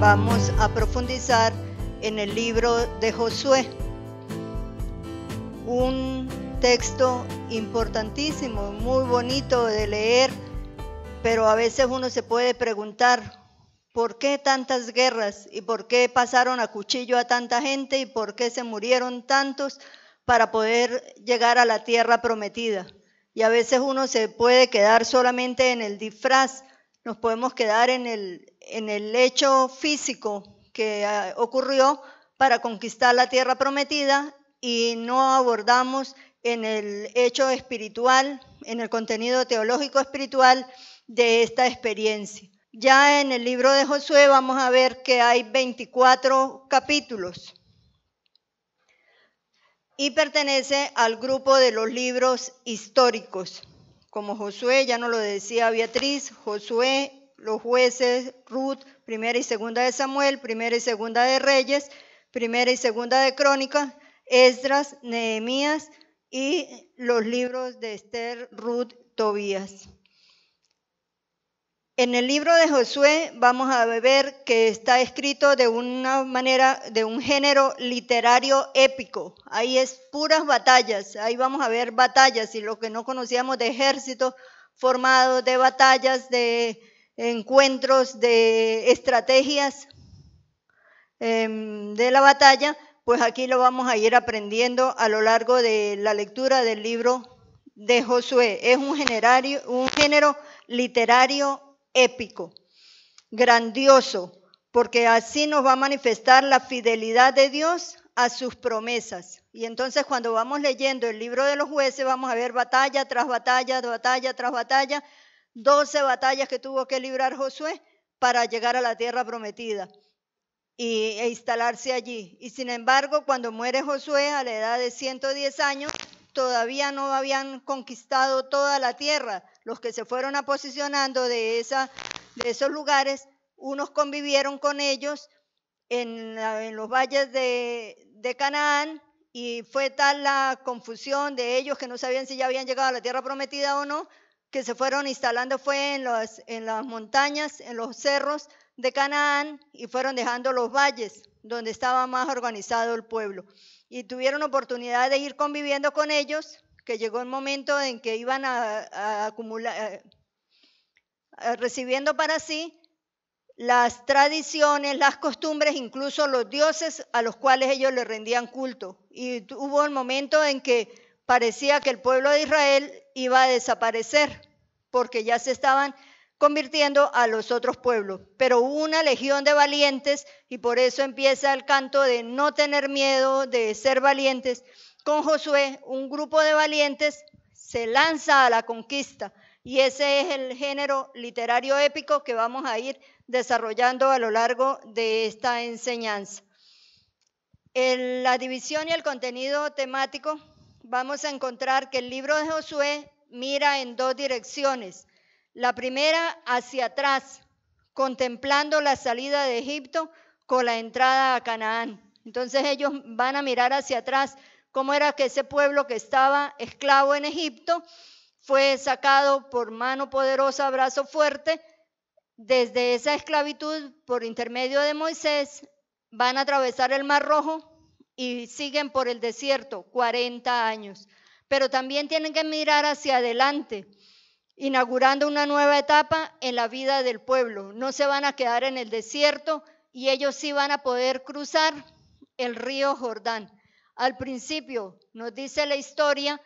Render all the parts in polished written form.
vamos a profundizar en el libro de Josué. Un texto importantísimo, muy bonito de leer, pero a veces uno se puede preguntar, ¿por qué tantas guerras? ¿Y por qué pasaron a cuchillo a tanta gente? ¿Y por qué se murieron tantos para poder llegar a la tierra prometida? Y a veces uno se puede quedar solamente en el disfraz, nos podemos quedar en el hecho físico que ocurrió para conquistar la tierra prometida y no abordamos en el hecho espiritual, en el contenido teológico espiritual de esta experiencia. Ya en el libro de Josué vamos a ver que hay 24 capítulos y pertenece al grupo de los libros históricos, como Josué, ya nos lo decía Beatriz, Josué, los jueces, Ruth, primera y segunda de Samuel, primera y segunda de Reyes, primera y segunda de Crónicas, Esdras, Nehemías y los libros de Esther, Ruth, Tobías. En el libro de Josué vamos a ver que está escrito de una manera, de un género literario épico. Ahí es puras batallas, ahí vamos a ver batallas y lo que no conocíamos de ejércitos formados, de batallas, de encuentros, de estrategias de la batalla, pues aquí lo vamos a ir aprendiendo a lo largo de la lectura del libro de Josué. Es un género literario épico, grandioso, porque así nos va a manifestar la fidelidad de Dios a sus promesas. Y entonces cuando vamos leyendo el libro de los jueces vamos a ver batalla tras batalla, batalla tras batalla, 12 batallas que tuvo que librar Josué para llegar a la tierra prometida e instalarse allí. Y sin embargo, cuando muere Josué a la edad de 110 años, todavía no habían conquistado toda la tierra. Los que se fueron a posicionando de esos lugares, unos convivieron con ellos en los valles de Canaán, y fue tal la confusión de ellos que no sabían si ya habían llegado a la tierra prometida o no, que se fueron instalando fue en las montañas, en los cerros de Canaán, y fueron dejando los valles donde estaba más organizado el pueblo. Y tuvieron oportunidad de ir conviviendo con ellos, que llegó el momento en que iban a acumular, recibiendo para sí las tradiciones, las costumbres, incluso los dioses a los cuales ellos le rendían culto. Y hubo el momento en que parecía que el pueblo de Israel iba a desaparecer, porque ya se estaban convirtiendo a los otros pueblos. Pero hubo una legión de valientes, y por eso empieza el canto de no tener miedo, de ser valientes. Con Josué, un grupo de valientes se lanza a la conquista, y ese es el género literario épico que vamos a ir desarrollando a lo largo de esta enseñanza. En la división y el contenido temático vamos a encontrar que el libro de Josué mira en dos direcciones. La primera, hacia atrás, contemplando la salida de Egipto con la entrada a Canaán. Entonces ellos van a mirar hacia atrás cómo era que ese pueblo que estaba esclavo en Egipto fue sacado por mano poderosa, brazo fuerte. Desde esa esclavitud, por intermedio de Moisés, van a atravesar el Mar Rojo y siguen por el desierto 40 años. Pero también tienen que mirar hacia adelante, inaugurando una nueva etapa en la vida del pueblo. No se van a quedar en el desierto, y ellos sí van a poder cruzar el río Jordán. Al principio nos dice la historia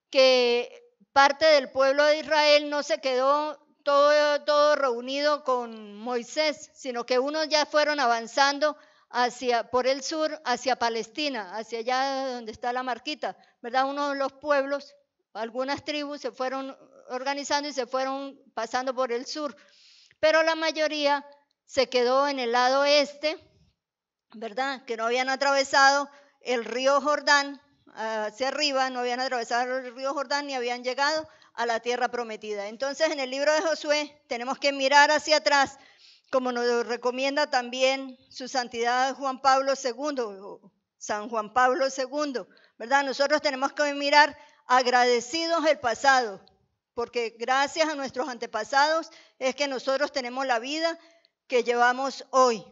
que parte del pueblo de Israel no se quedó todo reunido con Moisés, sino que unos ya fueron avanzando por el sur, hacia Palestina, hacia allá donde está la marquita, ¿verdad? Uno de los pueblos, algunas tribus se fueron organizando y se fueron pasando por el sur, pero la mayoría se quedó en el lado este, ¿verdad? Que no habían atravesado el río Jordán hacia arriba, no habían atravesado el río Jordán ni habían llegado a la tierra prometida. Entonces, en el libro de Josué tenemos que mirar hacia atrás, como nos recomienda también su santidad Juan Pablo II, San Juan Pablo II, ¿verdad? Nosotros tenemos que mirar agradecidos el pasado, porque gracias a nuestros antepasados es que nosotros tenemos la vida que llevamos hoy.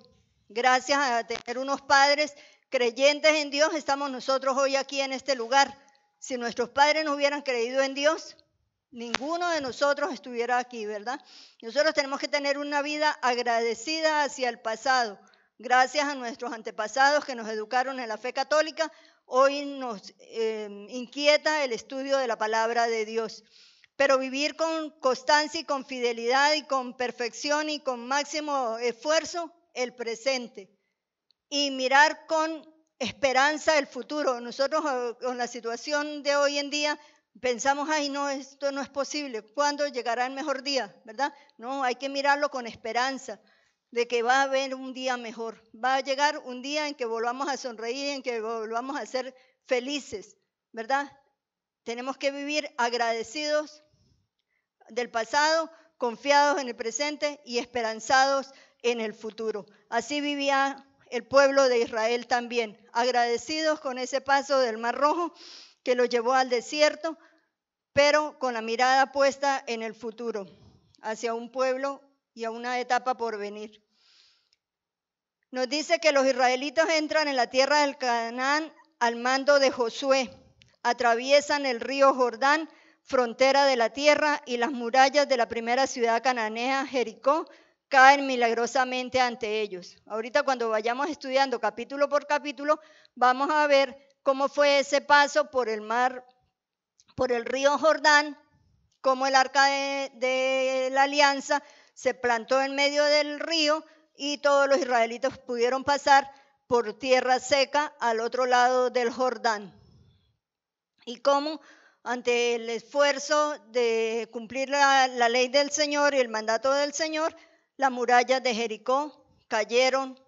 Gracias a tener unos padres creyentes en Dios, estamos nosotros hoy aquí en este lugar. Si nuestros padres no hubieran creído en Dios, ninguno de nosotros estuviera aquí, ¿verdad? Nosotros tenemos que tener una vida agradecida hacia el pasado. Gracias a nuestros antepasados que nos educaron en la fe católica, hoy nos inquieta el estudio de la palabra de Dios. Pero vivir con constancia y con fidelidad y con perfección y con máximo esfuerzo el presente. Y mirar con esperanza el futuro. Nosotros con la situación de hoy en día pensamos, ay no, esto no es posible. ¿Cuándo llegará el mejor día? ¿Verdad? No, hay que mirarlo con esperanza de que va a haber un día mejor. Va a llegar un día en que volvamos a sonreír, en que volvamos a ser felices, ¿verdad? Tenemos que vivir agradecidos del pasado, confiados en el presente y esperanzados en el futuro. Así vivía el pueblo de Israel también, agradecidos con ese paso del Mar Rojo que lo llevó al desierto, pero con la mirada puesta en el futuro, hacia un pueblo y a una etapa por venir. Nos dice que los israelitas entran en la tierra del Canaán al mando de Josué, atraviesan el río Jordán, frontera de la tierra, y las murallas de la primera ciudad cananea, Jericó, caen milagrosamente ante ellos. Ahorita cuando vayamos estudiando capítulo por capítulo, vamos a ver cómo fue ese paso por el mar, por el río Jordán, cómo el arca de la alianza se plantó en medio del río y todos los israelitas pudieron pasar por tierra seca al otro lado del Jordán. Y cómo ante el esfuerzo de cumplir la ley del Señor y el mandato del Señor, las murallas de Jericó cayeron,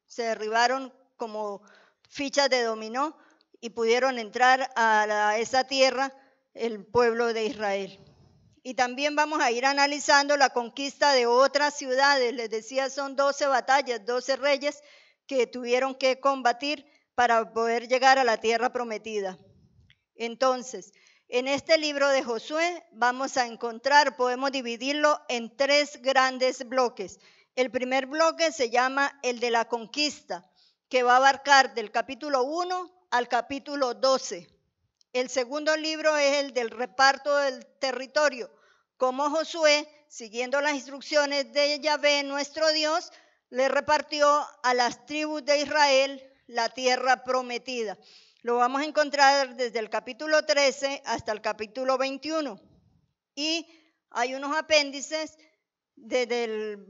se derribaron como fichas de dominó y pudieron entrar a esa tierra el pueblo de Israel. Y también vamos a ir analizando la conquista de otras ciudades. Les decía, son 12 batallas, 12 reyes que tuvieron que combatir para poder llegar a la tierra prometida. Entonces, en este libro de Josué vamos a encontrar, podemos dividirlo en 3 grandes bloques. El primer bloque se llama el de la conquista, que va a abarcar del capítulo 1 al capítulo 12. El segundo libro es el del reparto del territorio, como Josué, siguiendo las instrucciones de Yahvé, nuestro Dios, le repartió a las tribus de Israel la tierra prometida. Lo vamos a encontrar desde el capítulo 13 hasta el capítulo 21. Y hay unos apéndices desde el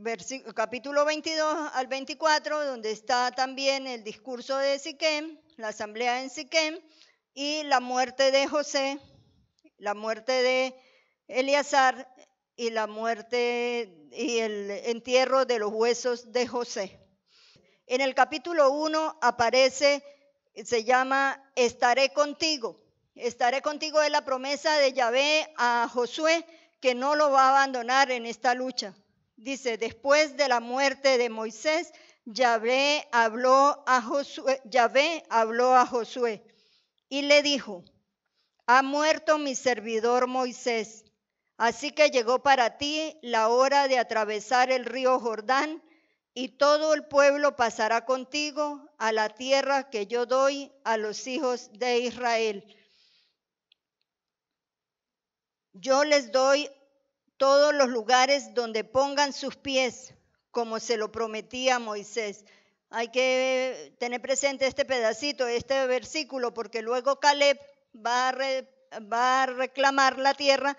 capítulo 22 al 24, donde está también el discurso de Siquem, la asamblea en Siquem, y la muerte de José, la muerte de Eleazar y la muerte y el entierro de los huesos de José. En el capítulo 1 aparece, se llama Estaré contigo. Estaré contigo es la promesa de Yahvé a Josué, que no lo va a abandonar en esta lucha. Dice, después de la muerte de Moisés, Yahvé habló a Josué y le dijo, ha muerto mi servidor Moisés, así que llegó para ti la hora de atravesar el río Jordán, y todo el pueblo pasará contigo a la tierra que yo doy a los hijos de Israel. Yo les doy todos los lugares donde pongan sus pies, como se lo prometí a Moisés. Hay que tener presente este pedacito, este versículo, porque luego Caleb va a reclamar la tierra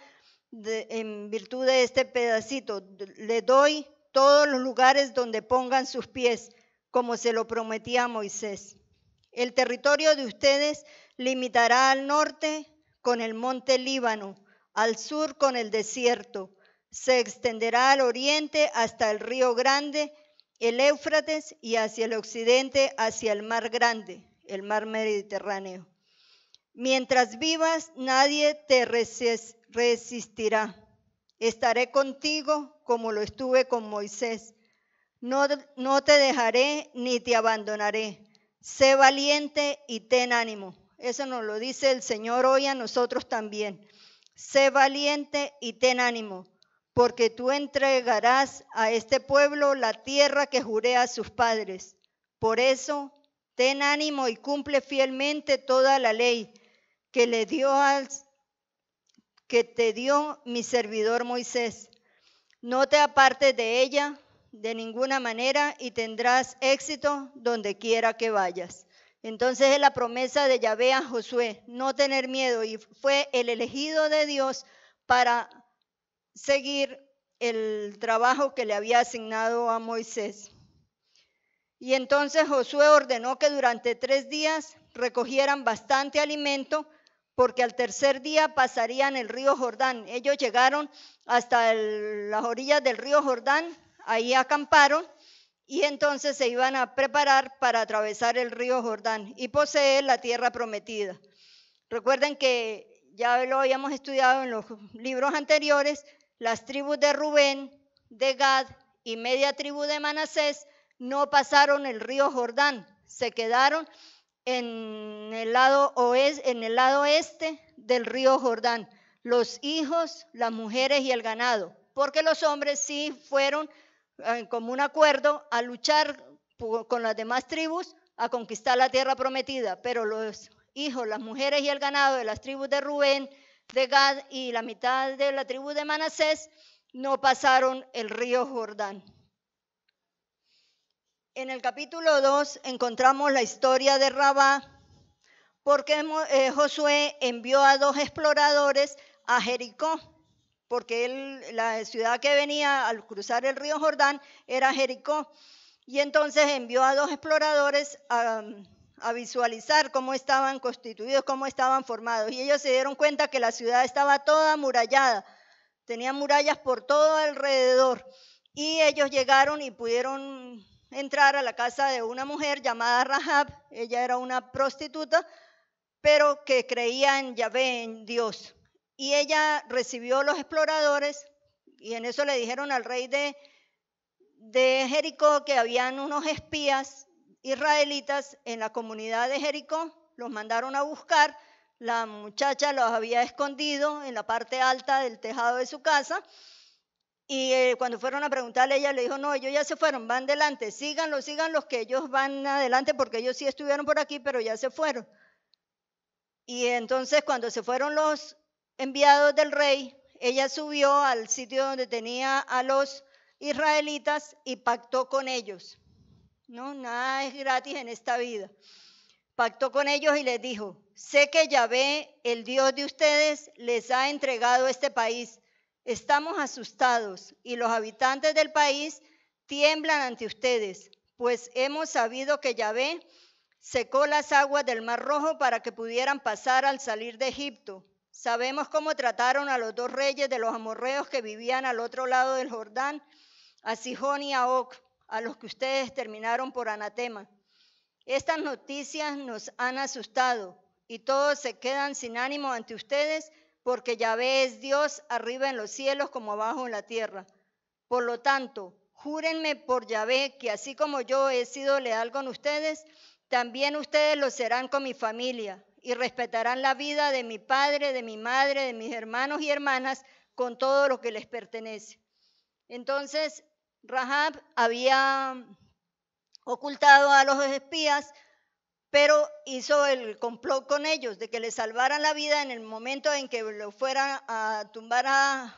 en virtud de este pedacito. Le doy todos los lugares donde pongan sus pies, como se lo prometí a Moisés. El territorio de ustedes limitará al norte con el monte Líbano, al sur con el desierto. Se extenderá al oriente hasta el río Grande, el Éufrates, y hacia el occidente hacia el mar Grande, el mar Mediterráneo. Mientras vivas, nadie te resistirá. Estaré contigo como lo estuve con Moisés. No te dejaré ni te abandonaré. Sé valiente y ten ánimo. Eso nos lo dice el Señor hoy a nosotros también. Sé valiente y ten ánimo, porque tú entregarás a este pueblo la tierra que juré a sus padres. Por eso, ten ánimo y cumple fielmente toda la ley que te dio mi servidor Moisés. No te apartes de ella de ninguna manera y tendrás éxito donde quiera que vayas. Entonces es la promesa de Yahvé a Josué, no tener miedo, y fue el elegido de Dios para seguir el trabajo que le había asignado a Moisés. Y entonces Josué ordenó que durante 3 días recogieran bastante alimento, porque al tercer día pasarían el río Jordán. Ellos llegaron hasta las orillas del río Jordán, ahí acamparon, y entonces se iban a preparar para atravesar el río Jordán y poseer la tierra prometida. Recuerden que ya lo habíamos estudiado en los libros anteriores, las tribus de Rubén, de Gad y media tribu de Manasés no pasaron el río Jordán, se quedaron en el lado este del río Jordán, los hijos, las mujeres y el ganado, porque los hombres sí fueron en común acuerdo a luchar con las demás tribus a conquistar la tierra prometida, pero los hijos, las mujeres y el ganado de las tribus de Rubén, de Gad y la mitad de la tribu de Manasés no pasaron el río Jordán. En el capítulo 2 encontramos la historia de Rabá, porque Josué envió a 2 exploradores a Jericó, porque la ciudad que venía al cruzar el río Jordán era Jericó. Y entonces envió a 2 exploradores a visualizar cómo estaban constituidos, cómo estaban formados. Y ellos se dieron cuenta que la ciudad estaba toda amurallada, tenía murallas por todo alrededor. Y ellos llegaron y pudieron entrar a la casa de una mujer llamada Rahab. Ella era una prostituta, pero que creía en Yahvé, en Dios. Y ella recibió los exploradores y en eso le dijeron al rey de Jericó que habían unos espías israelitas en la comunidad de Jericó. Los mandaron a buscar. La muchacha los había escondido en la parte alta del tejado de su casa. Y cuando fueron a preguntarle, ella le dijo, no, ellos ya se fueron, van delante, síganlos, que ellos van adelante porque ellos sí estuvieron por aquí, pero ya se fueron. Y entonces cuando se fueron los enviados del rey, ella subió al sitio donde tenía a los israelitas y pactó con ellos. No, nada es gratis en esta vida. Pactó con ellos y les dijo, sé que Yahvé, el Dios de ustedes, les ha entregado este país. Estamos asustados y los habitantes del país tiemblan ante ustedes, pues hemos sabido que Yahvé secó las aguas del Mar Rojo para que pudieran pasar al salir de Egipto. Sabemos cómo trataron a los 2 reyes de los amorreos que vivían al otro lado del Jordán, a Sihón y a Og, a los que ustedes terminaron por anatema. Estas noticias nos han asustado y todos se quedan sin ánimo ante ustedes, porque Yahvé es Dios arriba en los cielos como abajo en la tierra. Por lo tanto, júrenme por Yahvé que así como yo he sido leal con ustedes, también ustedes lo serán con mi familia y respetarán la vida de mi padre, de mi madre, de mis hermanos y hermanas, con todo lo que les pertenece. Entonces, Rahab había ocultado a los espías, pero hizo el complot con ellos de que le salvaran la vida en el momento en que lo fueran a tumbar,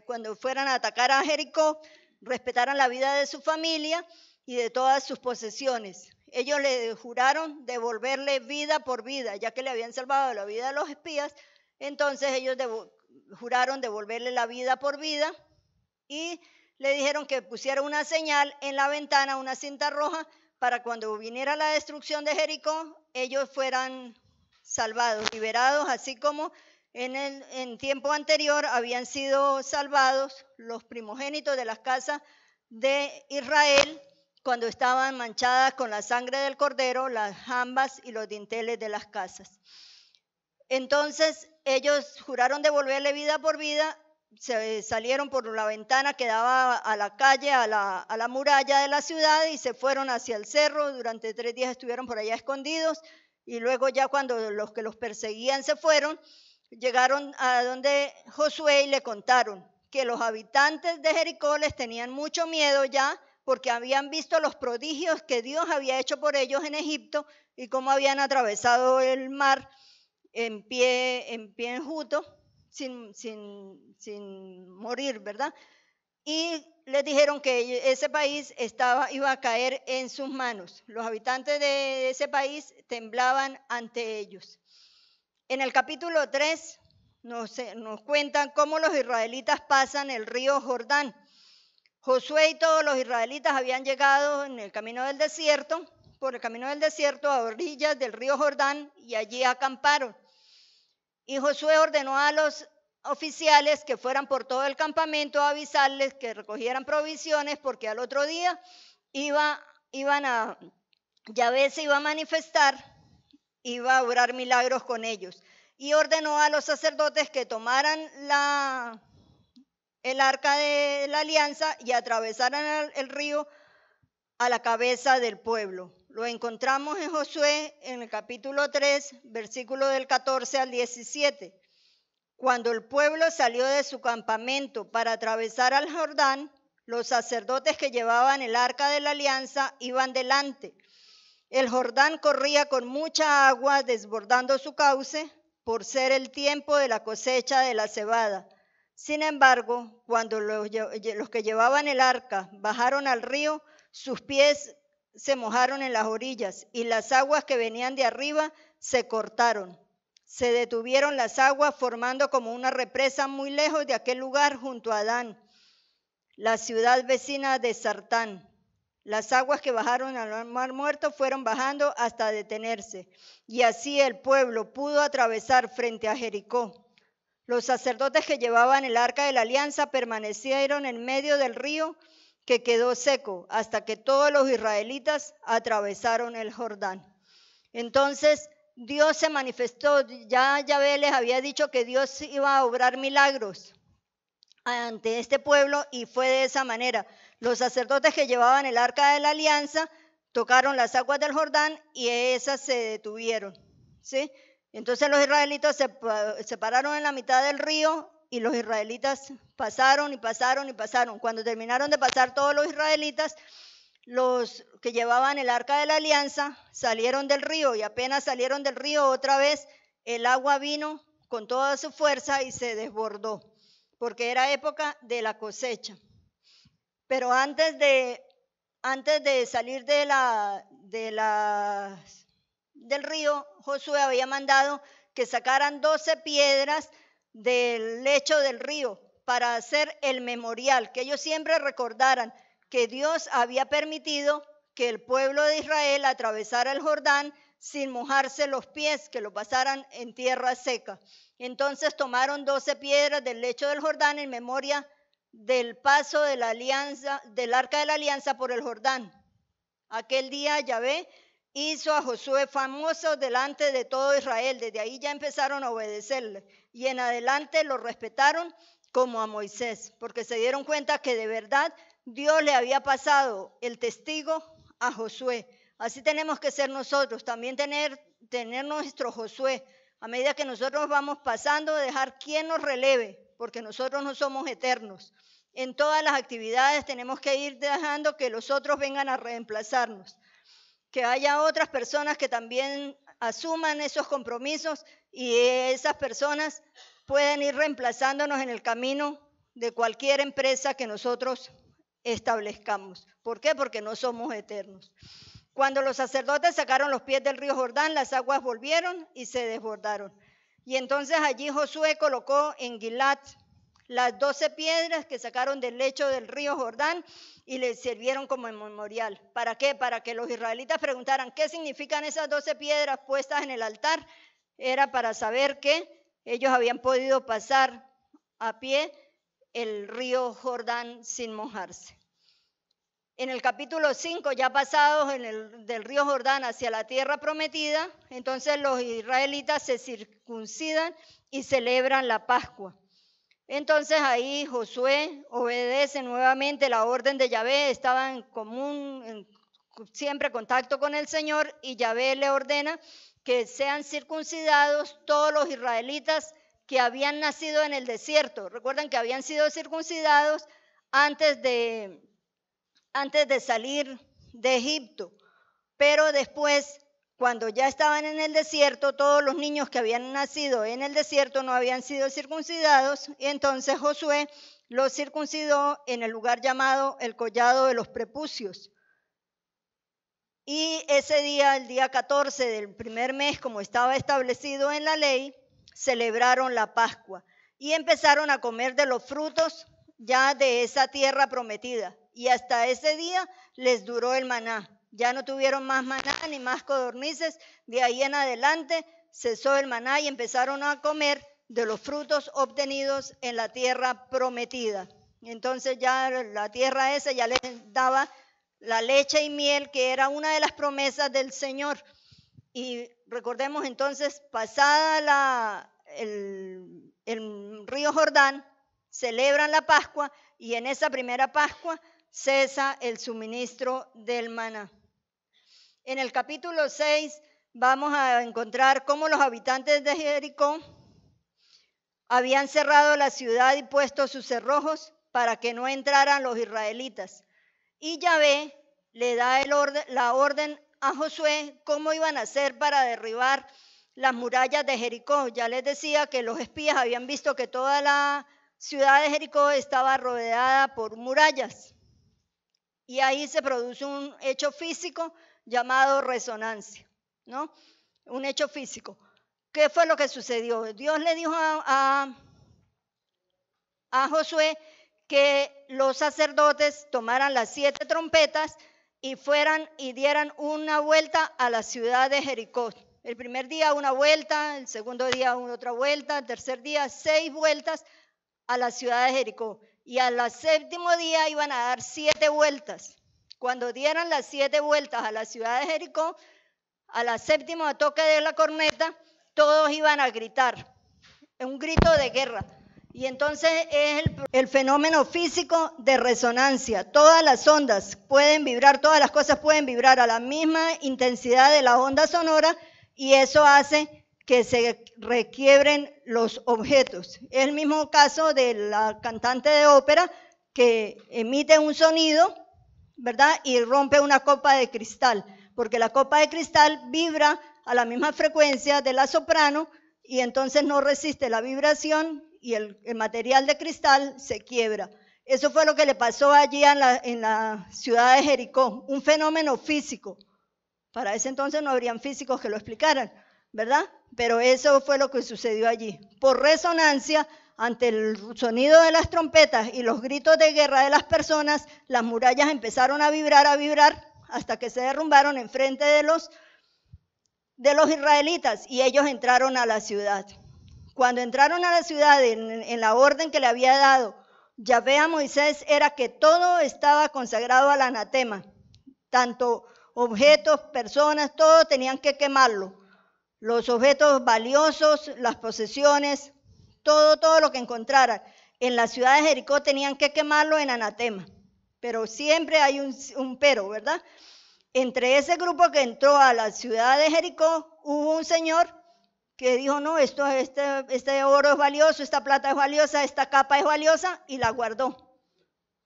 cuando fueran a atacar a Jericó, respetaran la vida de su familia y de todas sus posesiones. Ellos le juraron devolverle vida por vida, ya que le habían salvado la vida a los espías, entonces ellos juraron devolverle la vida por vida y le dijeron que pusiera una señal en la ventana, una cinta roja, para cuando viniera la destrucción de Jericó, ellos fueran salvados, liberados, así como en tiempo anterior habían sido salvados los primogénitos de las casas de Israel cuando estaban manchadas con la sangre del cordero, las jambas y los dinteles de las casas. Entonces ellos juraron devolverle vida por vida, se salieron por la ventana que daba a la calle, a la muralla de la ciudad y se fueron hacia el cerro. Durante 3 días estuvieron por allá escondidos y luego ya cuando los que los perseguían se fueron, llegaron a donde Josué y le contaron que los habitantes de Jericó les tenían mucho miedo ya, porque habían visto los prodigios que Dios había hecho por ellos en Egipto y cómo habían atravesado el mar en pie enjuto, sin morir, ¿verdad? Y les dijeron que ese país iba a caer en sus manos. Los habitantes de ese país temblaban ante ellos. En el capítulo 3 nos cuentan cómo los israelitas pasan el río Jordán. Josué y todos los israelitas habían llegado en el camino del desierto, por el camino del desierto a orillas del río Jordán, y allí acamparon. Y Josué ordenó a los oficiales que fueran por todo el campamento a avisarles que recogieran provisiones, porque al otro día Yahvé se iba a manifestar, iba a obrar milagros con ellos. Y ordenó a los sacerdotes que tomaran el arca de la alianza y atravesaran el río a la cabeza del pueblo. Lo encontramos en Josué en el capítulo 3, versículo del 14 al 17. Cuando el pueblo salió de su campamento para atravesar al Jordán, los sacerdotes que llevaban el arca de la alianza iban delante. El Jordán corría con mucha agua, desbordando su cauce, por ser el tiempo de la cosecha de la cebada. Sin embargo, cuando los que llevaban el arca bajaron al río, sus pies se mojaron en las orillas y las aguas que venían de arriba se cortaron. Se detuvieron las aguas formando como una represa muy lejos de aquel lugar junto a Adán, la ciudad vecina de Sartán. Las aguas que bajaron al mar muerto fueron bajando hasta detenerse, y así el pueblo pudo atravesar frente a Jericó. Los sacerdotes que llevaban el arca de la alianza permanecieron en medio del río, que quedó seco, hasta que todos los israelitas atravesaron el Jordán. Entonces Dios se manifestó. Ya Yahvé les había dicho que Dios iba a obrar milagros ante este pueblo, y fue de esa manera. Los sacerdotes que llevaban el arca de la alianza tocaron las aguas del Jordán y esas se detuvieron, ¿sí? Entonces los israelitas se pararon en la mitad del río, y los israelitas pasaron y pasaron y pasaron. Cuando terminaron de pasar todos los israelitas, los que llevaban el arca de la alianza salieron del río, y apenas salieron del río otra vez el agua vino con toda su fuerza y se desbordó, porque era época de la cosecha. Pero antes de salir del río, Josué había mandado que sacaran 12 piedras del lecho del río para hacer el memorial, que ellos siempre recordaran que Dios había permitido que el pueblo de Israel atravesara el Jordán sin mojarse los pies, que lo pasaran en tierra seca. Entonces tomaron 12 piedras del lecho del Jordán en memoria del paso de la alianza, del arca de la alianza por el Jordán. Aquel día Yahvé hizo a Josué famoso delante de todo Israel. Desde ahí ya empezaron a obedecerle, y en adelante lo respetaron como a Moisés, porque se dieron cuenta que de verdad Dios le había pasado el testigo a Josué. Así tenemos que ser nosotros, también tener nuestro Josué. A medida que nosotros vamos pasando, dejar quien nos releve, porque nosotros no somos eternos. En todas las actividades tenemos que ir dejando que los otros vengan a reemplazarnos, que haya otras personas que también asuman esos compromisos, y esas personas pueden ir reemplazándonos en el camino de cualquier empresa que nosotros establezcamos. ¿Por qué? Porque no somos eternos. Cuando los sacerdotes sacaron los pies del río Jordán, las aguas volvieron y se desbordaron. Y entonces allí Josué colocó en Gilat las 12 piedras que sacaron del lecho del río Jordán y le sirvieron como memorial. ¿Para qué? Para que los israelitas preguntaran qué significan esas 12 piedras puestas en el altar. Era para saber que ellos habían podido pasar a pie el río Jordán sin mojarse. En el capítulo 5, ya pasados del río Jordán hacia la tierra prometida, entonces los israelitas se circuncidan y celebran la Pascua. Entonces ahí Josué obedece nuevamente la orden de Yahvé, estaba siempre en contacto con el Señor, y Yahvé le ordena que sean circuncidados todos los israelitas que habían nacido en el desierto. Recuerdan que habían sido circuncidados antes de salir de Egipto, pero después, cuando ya estaban en el desierto, todos los niños que habían nacido en el desierto no habían sido circuncidados, y entonces Josué los circuncidó en el lugar llamado el Collado de los Prepucios. Y ese día, el día 14 del primer mes, como estaba establecido en la ley, celebraron la Pascua y empezaron a comer de los frutos ya de esa tierra prometida. Y hasta ese día les duró el maná. Ya no tuvieron más maná ni más codornices. De ahí en adelante cesó el maná y empezaron a comer de los frutos obtenidos en la tierra prometida. Entonces ya la tierra esa ya les daba la leche y miel, que era una de las promesas del Señor. Y recordemos entonces, pasada el río Jordán, celebran la Pascua, y en esa primera Pascua cesa el suministro del maná. En el capítulo 6 vamos a encontrar cómo los habitantes de Jericó habían cerrado la ciudad y puesto sus cerrojos para que no entraran los israelitas. Y Yahvé le da la orden a Josué cómo iban a hacer para derribar las murallas de Jericó. Ya les decía que los espías habían visto que toda la ciudad de Jericó estaba rodeada por murallas. Y ahí se produce un hecho físico llamado resonancia, ¿no? Un hecho físico. ¿Qué fue lo que sucedió? Dios le dijo a Josué que los sacerdotes tomaran las 7 trompetas y fueran y dieran una vuelta a la ciudad de Jericó. El primer día una vuelta, el segundo día otra vuelta, el tercer día 6 vueltas a la ciudad de Jericó. Y al 7º día iban a dar 7 vueltas. Cuando dieran las 7 vueltas a la ciudad de Jericó, a la 7ª toque de la corneta, todos iban a gritar, un grito de guerra. Y entonces es el fenómeno físico de resonancia. Todas las ondas pueden vibrar, todas las cosas pueden vibrar a la misma intensidad de la onda sonora, y eso hace que se requiebren los objetos. Es el mismo caso de la cantante de ópera que emite un sonido, ¿verdad? Y rompe una copa de cristal, porque la copa de cristal vibra a la misma frecuencia de la soprano, y entonces no resiste la vibración y el material de cristal se quiebra. Eso fue lo que le pasó allí en la ciudad de Jericó, un fenómeno físico. Para ese entonces no habrían físicos que lo explicaran, ¿verdad? Pero eso fue lo que sucedió allí. Por resonancia, ante el sonido de las trompetas y los gritos de guerra de las personas, las murallas empezaron a vibrar, hasta que se derrumbaron enfrente de los israelitas, y ellos entraron a la ciudad. Cuando entraron a la ciudad, en la orden que le había dado Yahvé a Moisés, era que todo estaba consagrado al anatema, tanto objetos, personas, todo tenían que quemarlo. Los objetos valiosos, las posesiones, todo lo que encontraran en la ciudad de Jericó tenían que quemarlo en anatema. Pero siempre hay un pero, ¿verdad? Entre ese grupo que entró a la ciudad de Jericó, hubo un señor que dijo, no, este oro es valioso, esta plata es valiosa, esta capa es valiosa, y la guardó.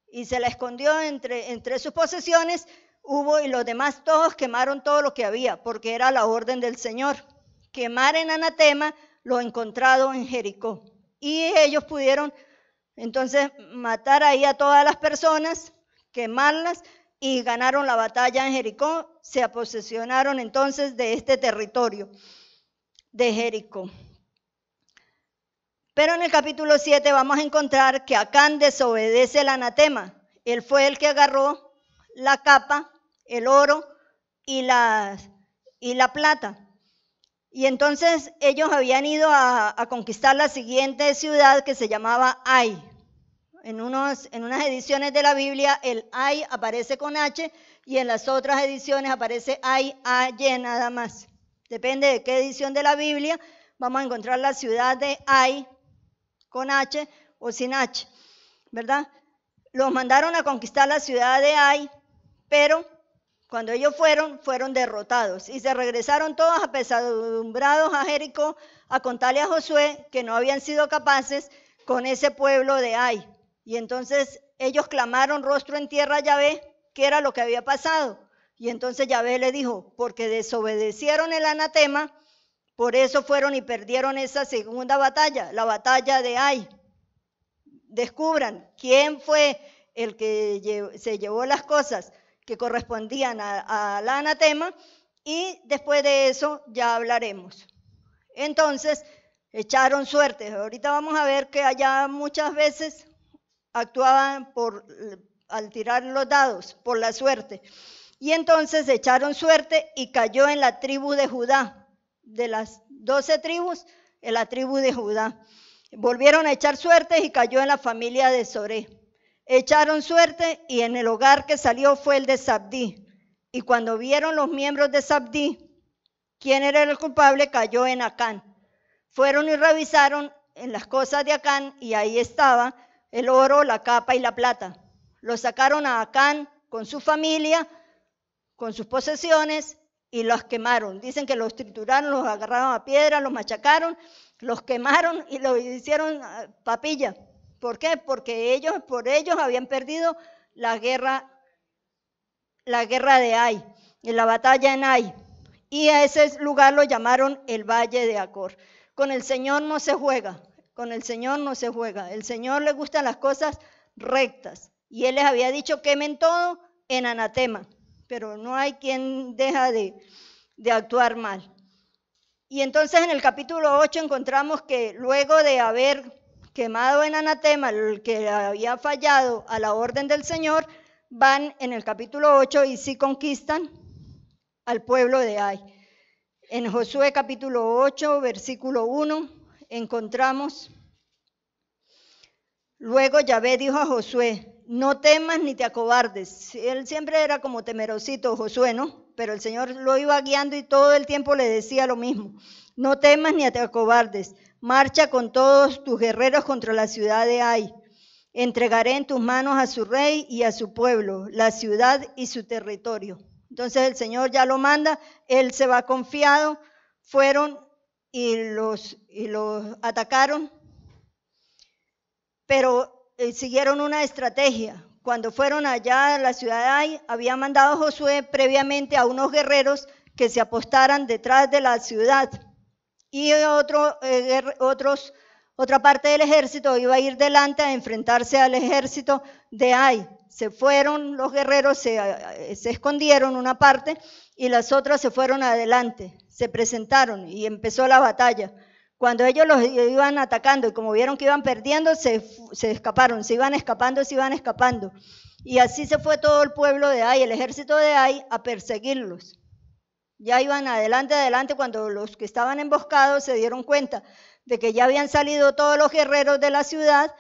Y se la escondió entre sus posesiones. Y los demás todos quemaron todo lo que había, porque era la orden del Señor. Quemar en anatema lo encontrado en Jericó. Y ellos pudieron entonces matar ahí a todas las personas, quemarlas, y ganaron la batalla en Jericó. Se posesionaron entonces de este territorio de Jericó. Pero en el capítulo 7 vamos a encontrar que Acán desobedece el anatema. Él fue el que agarró la capa, el oro y la plata. Y entonces ellos habían ido a conquistar la siguiente ciudad, que se llamaba Ai. En unas ediciones de la Biblia el Ai aparece con H, y en las otras ediciones aparece Ai, A-Y nada más. Depende de qué edición de la Biblia, vamos a encontrar la ciudad de Ai con H o sin H, ¿verdad? Los mandaron a conquistar la ciudad de Ai, pero Cuando ellos fueron derrotados y se regresaron todos apesadumbrados a Jericó a contarle a Josué que no habían sido capaces con ese pueblo de Ai. Y entonces ellos clamaron rostro en tierra a Yahvé, qué era lo que había pasado. Y entonces Yahvé le dijo, porque desobedecieron el anatema, por eso fueron y perdieron esa segunda batalla, la batalla de Ai. Descubran quién fue el que se llevó las cosas que correspondían al anatema, y después de eso ya hablaremos. Entonces, echaron suerte. Ahorita vamos a ver que allá muchas veces actuaban al tirar los dados, por la suerte. Y entonces echaron suerte y cayó en la tribu de Judá. De las 12 tribus, en la tribu de Judá. Volvieron a echar suerte y cayó en la familia de Zoré. Echaron suerte y en el hogar que salió fue el de Zabdí. Y cuando vieron los miembros de Zabdí quién era el culpable, cayó en Acán. Fueron y revisaron en las cosas de Acán y ahí estaba el oro, la capa y la plata. Lo sacaron a Acán con su familia, con sus posesiones y los quemaron. Dicen que los trituraron, los agarraron a piedra, los machacaron, los quemaron y lo hicieron papilla. ¿Por qué? Porque por ellos habían perdido la guerra de Ai, en la batalla en Ai. Y a ese lugar lo llamaron el Valle de Acor. Con el Señor no se juega, con el Señor no se juega. El Señor le gustan las cosas rectas. Y Él les había dicho quemen todo en anatema, pero no hay quien deja de actuar mal. Y entonces en el capítulo 8 encontramos que luego de haber quemado en anatema el que había fallado a la orden del Señor, van en el capítulo 8 y sí conquistan al pueblo de Ai. En Josué capítulo 8, versículo 1, encontramos: luego Yahvé dijo a Josué, no temas ni te acobardes. Él siempre era como temerosito, Josué, ¿no? Pero el Señor lo iba guiando y todo el tiempo le decía lo mismo. No temas ni te acobardes. Marcha con todos tus guerreros contra la ciudad de Ai. Entregaré en tus manos a su rey y a su pueblo, la ciudad y su territorio. Entonces el Señor ya lo manda, él se va confiado. Fueron y los atacaron, pero siguieron una estrategia. Cuando fueron allá a la ciudad de Ai, había mandado Josué previamente a unos guerreros que se apostaran detrás de la ciudad. Y otra parte del ejército iba a ir delante a enfrentarse al ejército de Ai. Se fueron los guerreros, se escondieron una parte y las otras se fueron adelante, se presentaron y empezó la batalla. Cuando ellos los iban atacando y como vieron que iban perdiendo, se escaparon, se iban escapando. Y así se fue todo el pueblo de Ai, el ejército de Ai, a perseguirlos. Ya iban adelante, cuando los que estaban emboscados se dieron cuenta de que ya habían salido todos los guerreros de la ciudad,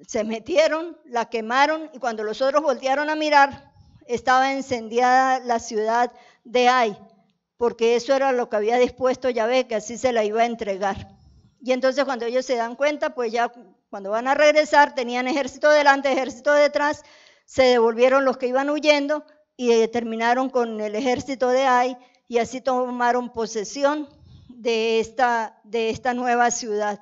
se metieron, la quemaron y cuando los otros voltearon a mirar, estaba incendiada la ciudad de Ai, porque eso era lo que había dispuesto Yahvé, que así se la iba a entregar. Y entonces cuando ellos se dan cuenta, pues ya cuando van a regresar, tenían ejército delante, ejército detrás, se devolvieron los que iban huyendo y terminaron con el ejército de Ai y así tomaron posesión de esta nueva ciudad.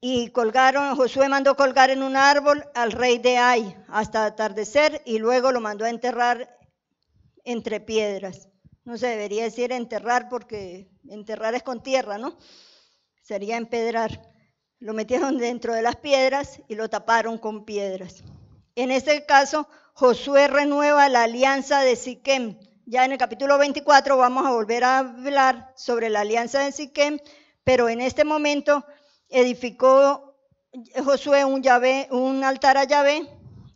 Y Josué mandó colgar en un árbol al rey de Ai hasta atardecer y luego lo mandó a enterrar entre piedras. No se debería decir enterrar porque enterrar es con tierra, ¿no? Sería empedrar. Lo metieron dentro de las piedras y lo taparon con piedras. En este caso, Josué renueva la alianza de Siquem. Ya en el capítulo 24 vamos a volver a hablar sobre la alianza de Siquem, pero en este momento edificó Josué un altar a Yahvé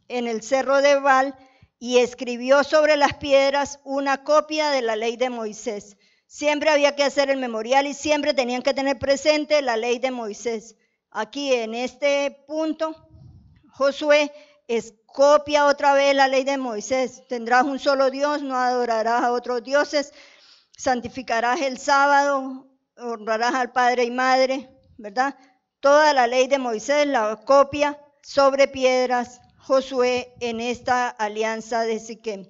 en el cerro de Baal y escribió sobre las piedras una copia de la ley de Moisés. Siempre había que hacer el memorial y siempre tenían que tener presente la ley de Moisés. Aquí en este punto, Josué copia otra vez la ley de Moisés. Tendrás un solo Dios, no adorarás a otros dioses, santificarás el sábado, honrarás al padre y madre, ¿verdad? Toda la ley de Moisés la copia sobre piedras Josué en esta alianza de Siquem.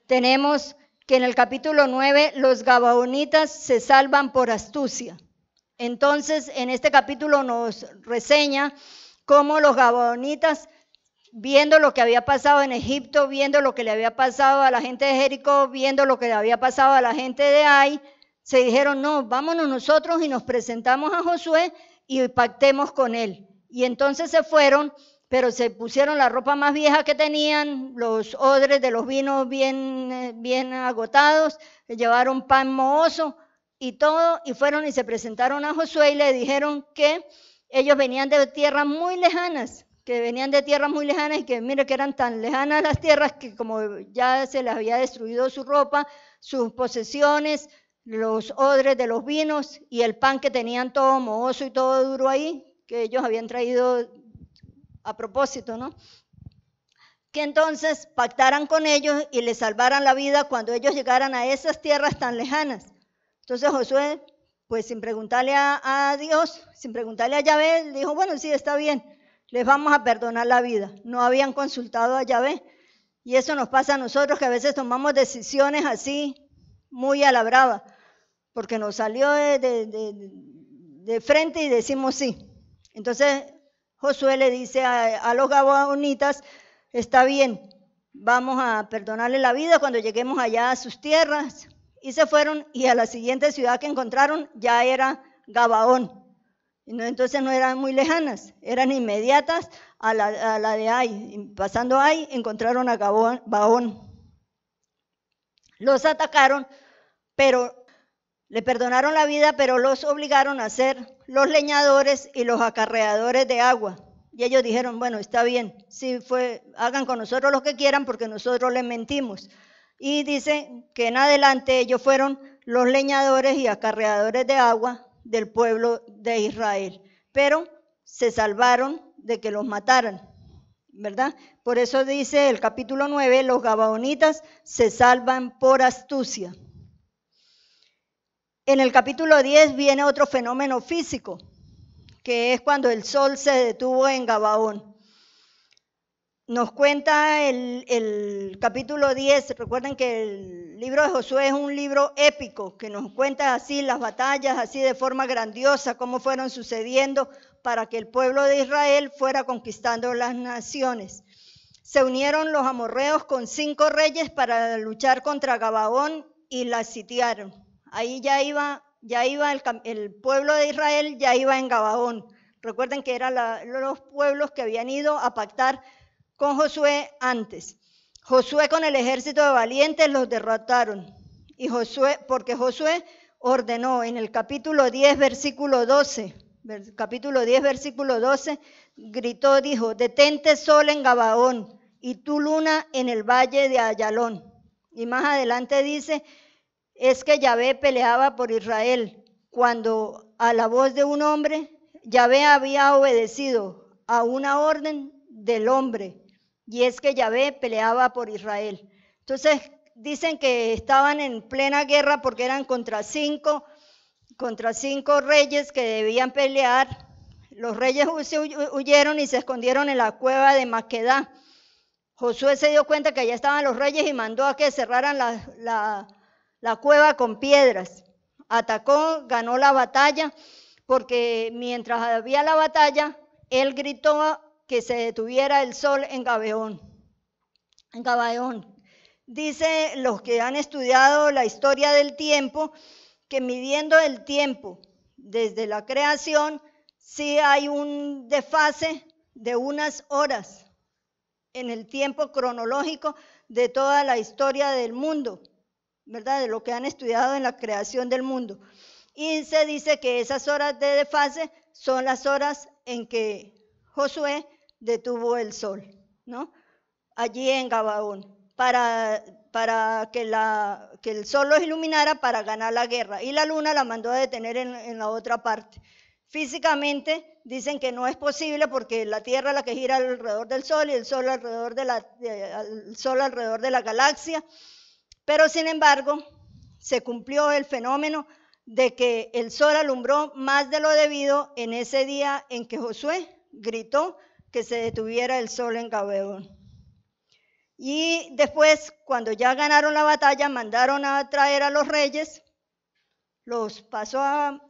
Tenemos que en el capítulo 9 los gabaonitas se salvan por astucia. Entonces, en este capítulo nos reseña cómo los gabaonitas, viendo lo que había pasado en Egipto, viendo lo que le había pasado a la gente de Jericó, viendo lo que le había pasado a la gente de Ai, se dijeron, no, vámonos nosotros y nos presentamos a Josué y pactemos con él. Y entonces se fueron, pero se pusieron la ropa más vieja que tenían, los odres de los vinos bien agotados, llevaron pan mohoso y todo, y fueron y se presentaron a Josué y le dijeron que ellos venían de tierras muy lejanas, y que mire que eran tan lejanas las tierras que como ya se les había destruido su ropa, sus posesiones, los odres de los vinos y el pan que tenían todo mohoso y todo duro ahí, que ellos habían traído a propósito, ¿no? Que entonces pactaran con ellos y les salvaran la vida cuando ellos llegaran a esas tierras tan lejanas. Entonces Josué, pues sin preguntarle a Dios, sin preguntarle a Yahvé, dijo, bueno, sí, está bien, les vamos a perdonar la vida. No habían consultado a Yahvé. Y eso nos pasa a nosotros, que a veces tomamos decisiones así, muy a la brava, porque nos salió de frente y decimos sí. Entonces Josué le dice a los gabaonitas, está bien, vamos a perdonarle la vida cuando lleguemos allá a sus tierras. Y se fueron, y a la siguiente ciudad que encontraron ya era Gabaón. Entonces no eran muy lejanas, eran inmediatas a la de Ai. Y pasando Ai encontraron a Gabaón. Los atacaron, pero le perdonaron la vida, pero los obligaron a ser los leñadores y los acarreadores de agua. Y ellos dijeron, bueno, está bien, sí hagan con nosotros lo que quieran porque nosotros les mentimos. Y dice que en adelante ellos fueron los leñadores y acarreadores de agua del pueblo de Israel. Pero se salvaron de que los mataran, ¿verdad? Por eso dice el capítulo 9, los gabaonitas se salvan por astucia. En el capítulo 10 viene otro fenómeno físico, que es cuando el sol se detuvo en Gabaón. Nos cuenta el capítulo 10, recuerden que el libro de Josué es un libro épico, que nos cuenta así las batallas, así de forma grandiosa, cómo fueron sucediendo para que el pueblo de Israel fuera conquistando las naciones. Se unieron los amorreos con 5 reyes para luchar contra Gabaón y la sitiaron. Ahí ya iba el pueblo de Israel, ya iba en Gabaón. Recuerden que eran los pueblos que habían ido a pactar con Josué antes. Josué con el ejército de valientes los derrotaron. Y porque Josué ordenó en el capítulo 10, versículo 12, gritó, dijo, detente sol en Gabaón y tu luna en el valle de Ayalón. Y más adelante dice, es que Yahvé peleaba por Israel. Cuando a la voz de un hombre, Yahvé había obedecido a una orden del hombre. Y es que Yahvé peleaba por Israel. Entonces dicen que estaban en plena guerra porque eran contra cinco reyes que debían pelear. Los reyes huyeron y se escondieron en la cueva de Maquedá. Josué se dio cuenta que allá estaban los reyes y mandó a que cerraran la cueva con piedras. Atacó, ganó la batalla, porque mientras había la batalla, él gritó que se detuviera el sol en Gabaón. Dice los que han estudiado la historia del tiempo, que midiendo el tiempo desde la creación, sí hay un desfase de unas horas en el tiempo cronológico de toda la historia del mundo, ¿verdad? De lo que han estudiado en la creación del mundo. Y se dice que esas horas de desfase son las horas en que Josué detuvo el sol, ¿no? Allí en Gabaón, para que el sol los iluminara para ganar la guerra. Y la luna la mandó a detener en la otra parte. Físicamente dicen que no es posible porque la Tierra es la que gira alrededor del Sol y el Sol alrededor de la galaxia. Pero sin embargo, se cumplió el fenómeno de que el Sol alumbró más de lo debido en ese día en que Josué gritó que se detuviera el sol en Gabaón. Y después, cuando ya ganaron la batalla, mandaron a traer a los reyes, los pasó a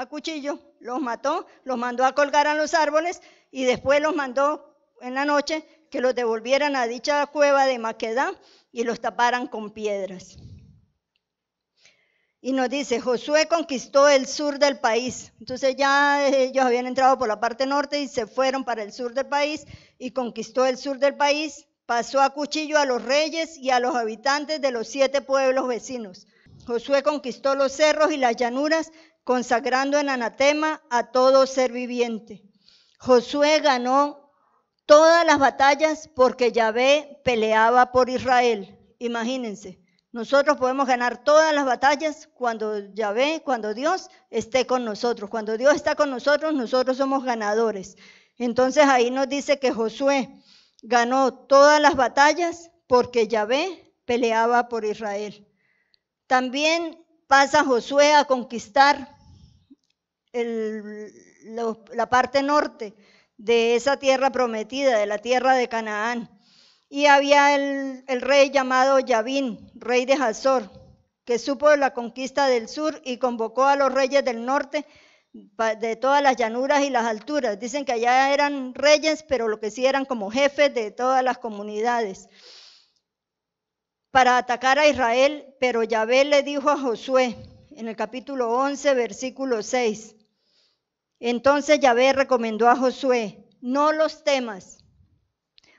cuchillo, los mató, los mandó a colgar a los árboles y después los mandó en la noche que los devolvieran a dicha cueva de Maquedá y los taparan con piedras. Y nos dice, Josué conquistó el sur del país. Entonces ya ellos habían entrado por la parte norte y se fueron para el sur del país y conquistó el sur del país. Pasó a cuchillo a los reyes y a los habitantes de los 7 pueblos vecinos. Josué conquistó los cerros y las llanuras, consagrando en anatema a todo ser viviente. Josué ganó todas las batallas porque Yahvé peleaba por Israel. Imagínense, nosotros podemos ganar todas las batallas cuando Yahvé, cuando Dios esté con nosotros. Cuando Dios está con nosotros, nosotros somos ganadores. Entonces ahí nos dice que Josué ganó todas las batallas porque Yahvé peleaba por Israel. También pasa Josué a conquistar la parte norte de esa tierra prometida, de la tierra de Canaán. Y había el rey llamado Yabín, rey de Hazor, que supo de la conquista del sur y convocó a los reyes del norte de todas las llanuras y las alturas. Dicen que allá eran reyes, pero lo que sí eran como jefes de todas las comunidades, para atacar a Israel. Pero Yahvé le dijo a Josué, en el capítulo 11, versículo 6, entonces Yahvé recomendó a Josué, no los temas,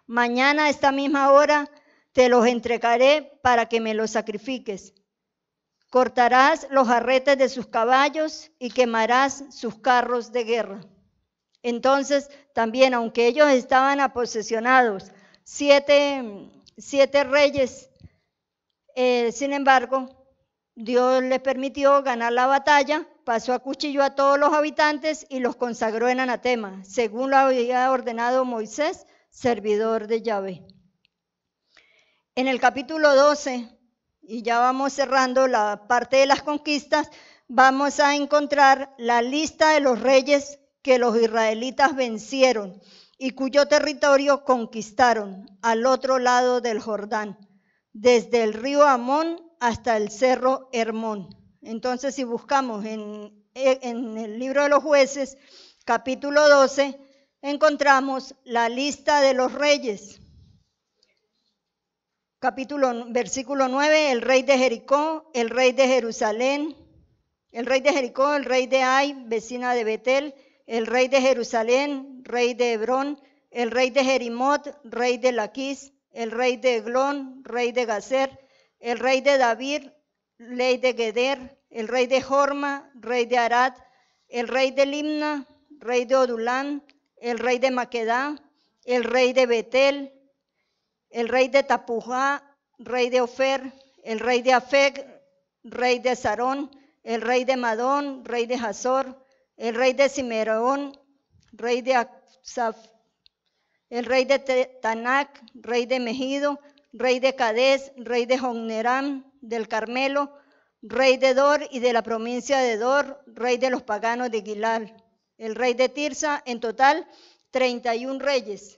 mañana a esta misma hora te los entregaré para que me los sacrifiques. Cortarás los arretes de sus caballos y quemarás sus carros de guerra. Entonces, también, aunque ellos estaban aposesionados, siete reyes, sin embargo, Dios les permitió ganar la batalla, pasó a cuchillo a todos los habitantes y los consagró en anatema, según lo había ordenado Moisés, servidor de Yahvé. En el capítulo 12, y ya vamos cerrando la parte de las conquistas, vamos a encontrar la lista de los reyes que los israelitas vencieron y cuyo territorio conquistaron al otro lado del Jordán, desde el río Amón hasta el cerro Hermón. Entonces, si buscamos en el libro de los jueces, capítulo 12, encontramos la lista de los reyes. Versículo 9, el rey de Jericó, el rey de Jerusalén, el rey de Jericó, el rey de Ai, vecina de Betel, el rey de Jerusalén, rey de Hebrón, el rey de Jerimot, rey de Laquis, el rey de Eglón, rey de Gazer, el rey de David, rey de Geder, el rey de Jorma, rey de Arad, el rey de Limna, rey de Odulán, el rey de Maquedá, el rey de Betel, el rey de Tapujá, rey de Ofer, el rey de Afec, rey de Sarón, el rey de Madón, rey de Hazor, el rey de Cimerón, rey de Aksaf, el rey de Tanac, rey de Megido, rey de Cades, rey de Jonneram, del Carmelo, rey de Dor y de la provincia de Dor, rey de los paganos de Gilal, el rey de Tirsa, en total 31 reyes.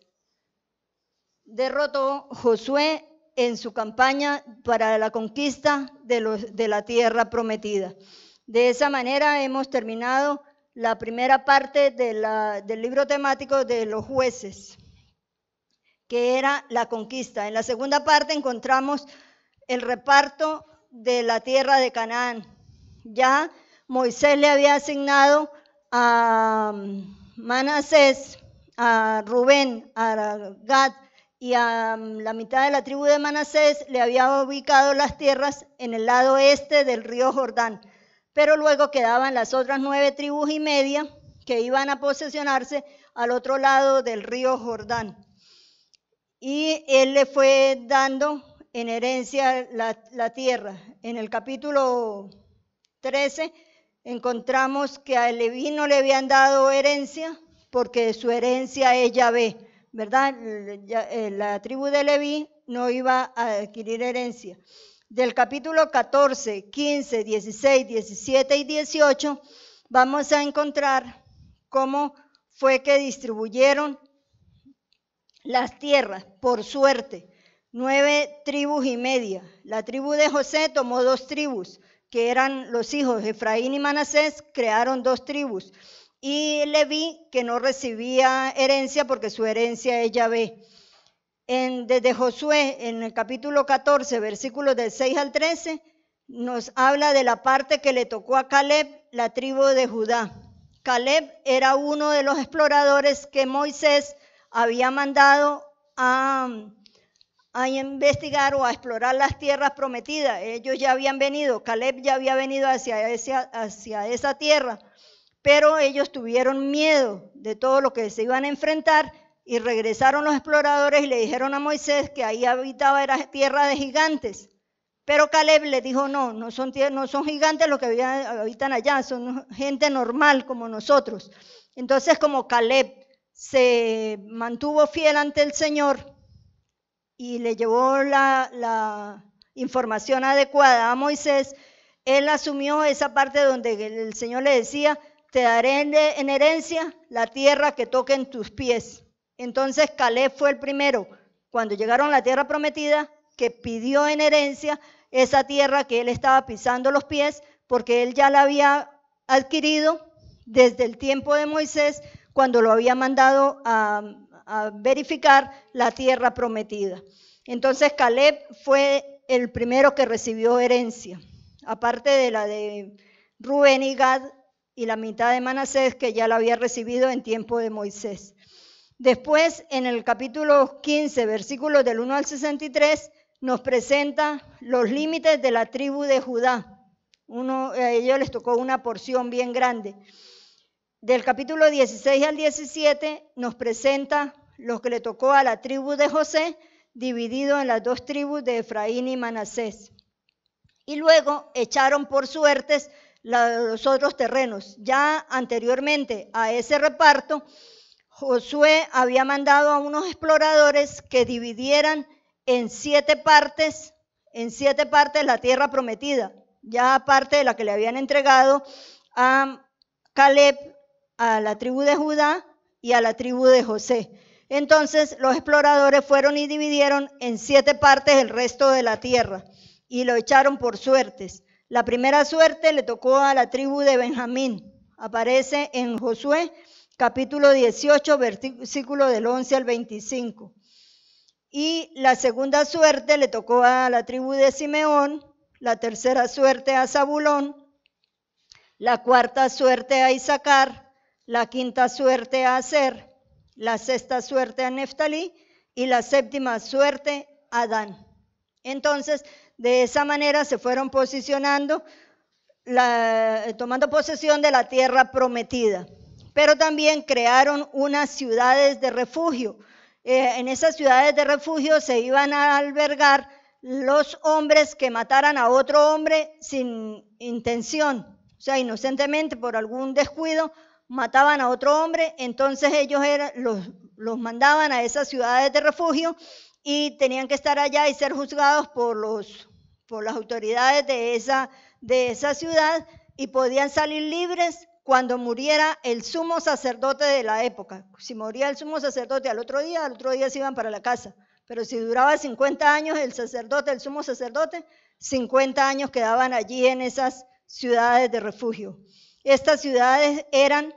Derrotó Josué en su campaña para la conquista de la tierra prometida. De esa manera hemos terminado la primera parte del libro temático de los jueces, que era la conquista. En la segunda parte encontramos el reparto de la tierra de Canaán. Ya Moisés le había asignado a Manasés, a Rubén, a Gad y a la mitad de la tribu de Manasés le había ubicado las tierras en el lado este del río Jordán. Pero luego quedaban las otras 9 tribus y media que iban a posesionarse al otro lado del río Jordán. Y él le fue dando en herencia la tierra. En el capítulo 13 encontramos que a Leví no le habían dado herencia porque su herencia es Yahvé, ¿verdad? La tribu de Leví no iba a adquirir herencia. Del capítulo 14, 15, 16, 17 y 18 vamos a encontrar cómo fue que distribuyeron las tierras por suerte, 9 tribus y media. La tribu de José tomó 2 tribus, que eran los hijos de Efraín y Manasés, crearon 2 tribus. Y Leví, que no recibía herencia porque su herencia es Yahvé. Desde Josué, en el capítulo 14, versículos del 6 al 13, nos habla de la parte que le tocó a Caleb, la tribu de Judá. Caleb era uno de los exploradores que Moisés había mandado a investigar o a explorar las tierras prometidas. Ellos ya habían venido, Caleb ya había venido hacia esa tierra, pero ellos tuvieron miedo de todo lo que se iban a enfrentar y regresaron los exploradores y le dijeron a Moisés que ahí habitaba era tierra de gigantes. Pero Caleb le dijo, no son gigantes los que habitan allá, son gente normal como nosotros. Entonces, como Caleb se mantuvo fiel ante el Señor y le llevó la información adecuada a Moisés, él asumió esa parte donde el Señor le decía, te daré en herencia la tierra que toque en tus pies. Entonces Caleb fue el primero, cuando llegaron a la tierra prometida, que pidió en herencia esa tierra que él estaba pisando los pies, porque él ya la había adquirido desde el tiempo de Moisés, cuando lo había mandado a verificar la tierra prometida. Entonces Caleb fue el primero que recibió herencia, aparte de la de Rubén y Gad y la mitad de Manasés, que ya la había recibido en tiempo de Moisés. Después, en el capítulo 15, versículos del 1 al 63, nos presenta los límites de la tribu de Judá. A ellos les tocó una porción bien grande. Del capítulo 16 al 17 nos presenta lo que le tocó a la tribu de José, dividido en las 2 tribus de Efraín y Manasés. Y luego echaron por suertes los otros terrenos. Ya anteriormente a ese reparto, Josué había mandado a unos exploradores que dividieran en 7 partes la tierra prometida, ya aparte de la que le habían entregado a Caleb, a la tribu de Judá y a la tribu de José. Entonces los exploradores fueron y dividieron en 7 partes el resto de la tierra y lo echaron por suertes. La primera suerte le tocó a la tribu de Benjamín. Aparece en Josué capítulo 18, versículo del 11 al 25. Y la segunda suerte le tocó a la tribu de Simeón, la tercera suerte a Zabulón, la cuarta suerte a Isaacar, la quinta suerte a Aser, la sexta suerte a Neftalí y la séptima suerte a Dan. Entonces, de esa manera se fueron posicionando, tomando posesión de la tierra prometida. Pero también crearon unas ciudades de refugio. En esas ciudades de refugio se iban a albergar los hombres que mataran a otro hombre sin intención, o sea, inocentemente por algún descuido, mataban a otro hombre, entonces ellos los mandaban a esas ciudades de refugio y tenían que estar allá y ser juzgados por las autoridades de esa ciudad y podían salir libres cuando muriera el sumo sacerdote de la época. Si moría el sumo sacerdote al otro día se iban para la casa. Pero si duraba 50 años el sumo sacerdote, 50 años quedaban allí en esas ciudades de refugio. Estas ciudades eran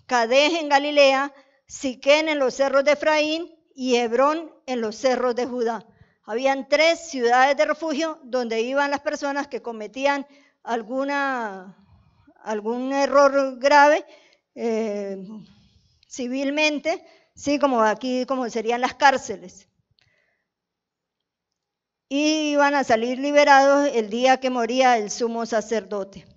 Kadesh en Galilea, Siquén en los cerros de Efraín y Hebrón en los cerros de Judá. Habían 3 ciudades de refugio donde iban las personas que cometían algún error grave civilmente, sí, como aquí, como serían las cárceles. Y iban a salir liberados el día que moría el sumo sacerdote.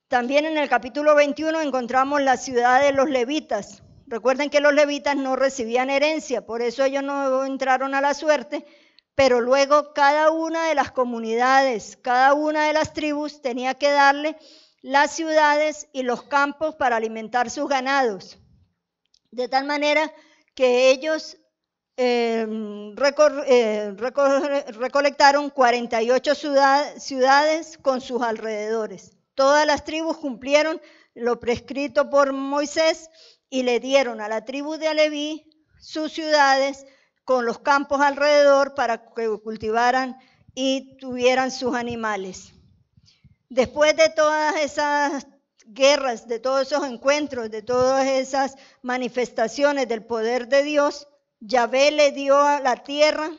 También en el capítulo 21 encontramos la ciudad de los levitas. Recuerden que los levitas no recibían herencia, por eso ellos no entraron a la suerte, pero luego cada una de las comunidades, cada una de las tribus tenía que darle las ciudades y los campos para alimentar sus ganados. De tal manera que ellos recolectaron 48 ciudades con sus alrededores. Todas las tribus cumplieron lo prescrito por Moisés y le dieron a la tribu de Leví sus ciudades con los campos alrededor para que cultivaran y tuvieran sus animales. Después de todas esas guerras, de todos esos encuentros, de todas esas manifestaciones del poder de Dios, Yahvé le dio a la tierra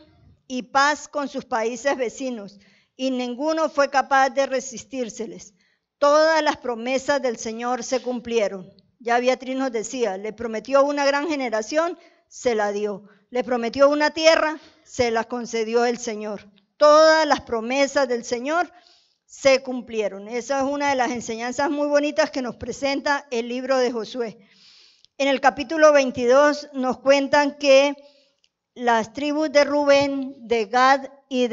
y paz con sus países vecinos, y ninguno fue capaz de resistírseles. Todas las promesas del Señor se cumplieron. Ya Beatriz nos decía, le prometió una gran generación, se la dio. Le prometió una tierra, se la concedió el Señor. Todas las promesas del Señor se cumplieron. Esa es una de las enseñanzas muy bonitas que nos presenta el libro de Josué. En el capítulo 22 nos cuentan que las tribus de Rubén, de Gad y